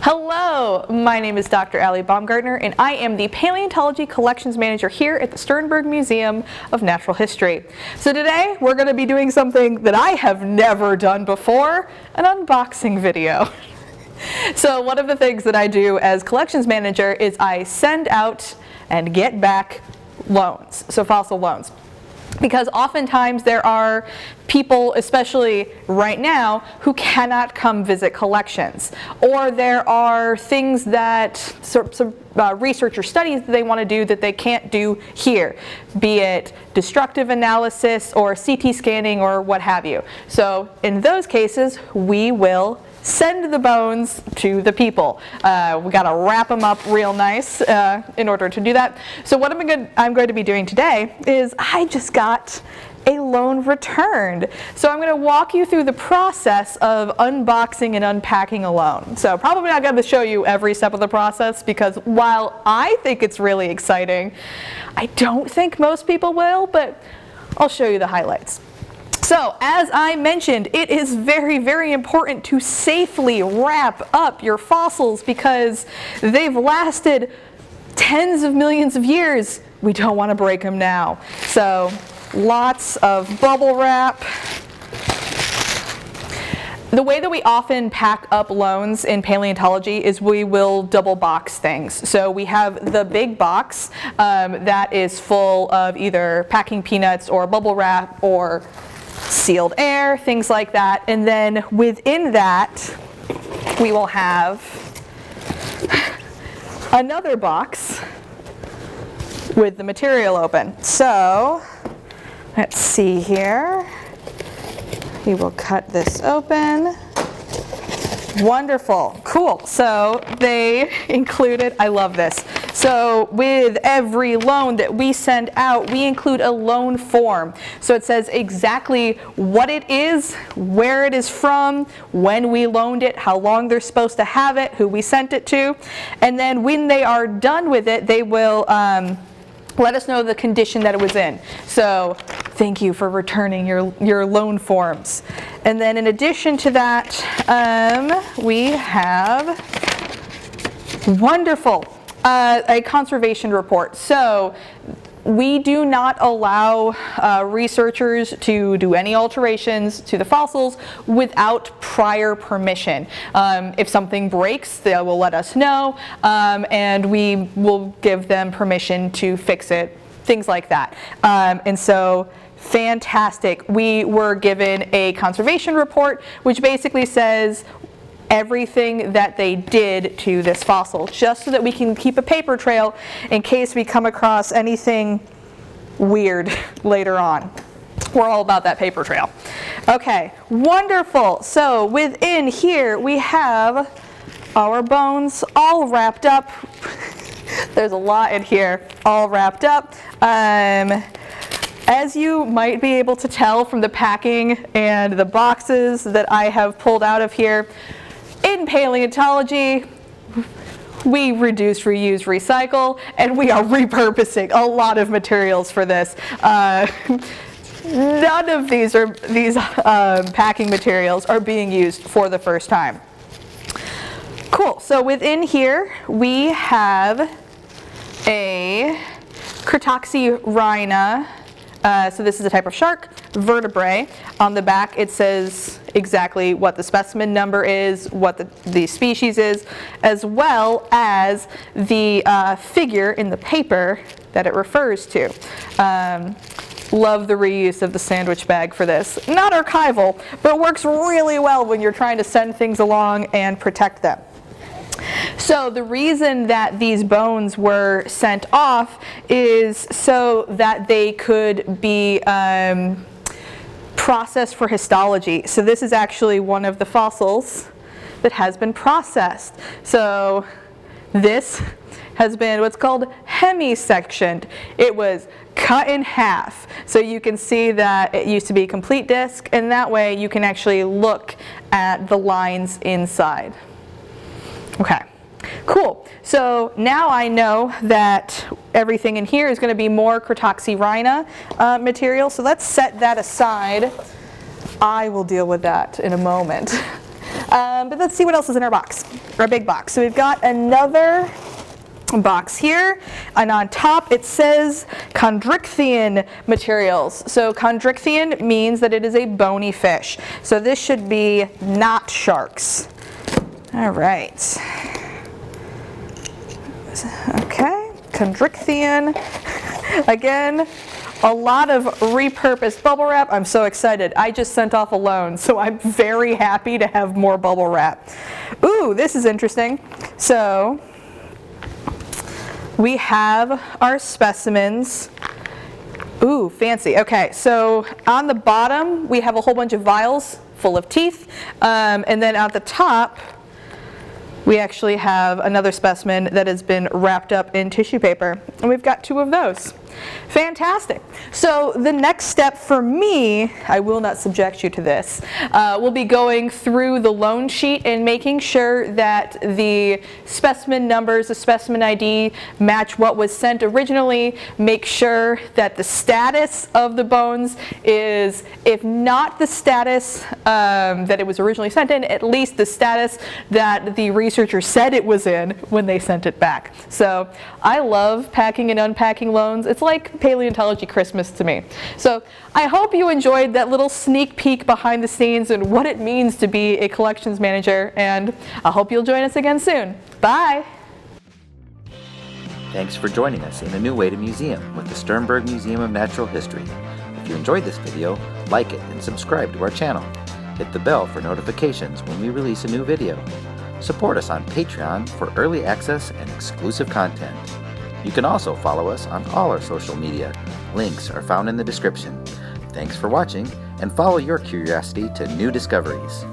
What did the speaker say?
Hello, my name is Dr. Aly Baumgartner and I am the Paleontology Collections Manager here at the Sternberg Museum of Natural History. So today we're going to be doing something that I have never done before, an unboxing video. So one of the things that I do as Collections Manager is I send out and get back loans, so fossil loans. Because oftentimes there are people, especially right now, who cannot come visit collections. Or there are things that research or studies that they want to do that they can't do here, be it destructive analysis or CT scanning or what have you. So in those cases, we will send the bones to the people. We got to wrap them up real nice in order to do that. So what I'm going to be doing today is I just got a loan returned. So I'm going to walk you through the process of unboxing and unpacking a loan. So probably not going to show you every step of the process because while I think it's really exciting, I don't think most people will, but I'll show you the highlights. So, as I mentioned, it is very, very important to safely wrap up your fossils because they've lasted tens of millions of years. We don't want to break them now. So, lots of bubble wrap. The way that we often pack up loans in paleontology is we will double box things. So we have the big box that is full of either packing peanuts or bubble wrap or sealed air, things like that. And then within that, we will have another box with the material open. So let's see here. We will cut this open. Wonderful, cool. So they included, I love this. So with every loan that we send out, we include a loan form. So it says exactly what it is, where it is from, when we loaned it, how long they're supposed to have it, who we sent it to. And then when they are done with it, they will let us know the condition that it was in. So thank you for returning your loan forms. And then in addition to that, we have wonderful a conservation report. So we do not allow researchers to do any alterations to the fossils without prior permission. If something breaks, they will let us know, and we will give them permission to fix it, things like that. And so, fantastic. We were given a conservation report, which basically says everything that they did to this fossil, just so that we can keep a paper trail in case we come across anything weird later on. We're all about that paper trail. Okay, wonderful. So within here we have our bones all wrapped up. There's a lot in here, all wrapped up. As you might be able to tell from the packing and the boxes that I have pulled out of here, in paleontology, we reduce, reuse, recycle, and we are repurposing a lot of materials for this. None of these packing materials are being used for the first time. Cool, so within here we have a Cretoxyrhina. So this is a type of shark, vertebrae. On the back it says exactly what the specimen number is, what the species is, as well as the figure in the paper that it refers to. Love the reuse of the sandwich bag for this. Not archival, but works really well when you're trying to send things along and protect them. So the reason that these bones were sent off is so that they could be processed for histology. So this is actually one of the fossils that has been processed. So this has been what's called hemisectioned. It was cut in half. So you can see that it used to be a complete disc, and that way you can actually look at the lines inside. Okay, cool. So now I know that everything in here is going to be more Cretoxyrhina material. So let's set that aside. I will deal with that in a moment. But let's see what else is in our box, our big box. So we've got another box here, and on top it says chondrichthyine materials. So chondrichthyine means that it is a bony fish. So this should be not sharks. All right. Okay, chondrichthyine. Again, a lot of repurposed bubble wrap. I'm so excited. I just sent off a loan, so I'm very happy to have more bubble wrap. Ooh, this is interesting. So we have our specimens. Ooh, fancy. Okay, so on the bottom we have a whole bunch of vials full of teeth, and then at the top we actually have another specimen that has been wrapped up in tissue paper, and we've got 2 of those. Fantastic. So the next step for me, I will not subject you to this, will be going through the loan sheet and making sure that the specimen numbers, the specimen ID match what was sent originally, make sure that the status of the bones is, if not the status that it was originally sent in, at least the status that the researcher said it was in when they sent it back. So I love packing and unpacking loans. It's like paleontology Christmas to me. So I hope you enjoyed that little sneak peek behind the scenes and what it means to be a collections manager, and I hope you'll join us again soon. Bye! Thanks for joining us in A New Way to Museum with the Sternberg Museum of Natural History. If you enjoyed this video, like it and subscribe to our channel. Hit the bell for notifications when we release a new video. Support us on Patreon for early access and exclusive content. You can also follow us on all our social media. Links are found in the description. Thanks for watching, and follow your curiosity to new discoveries.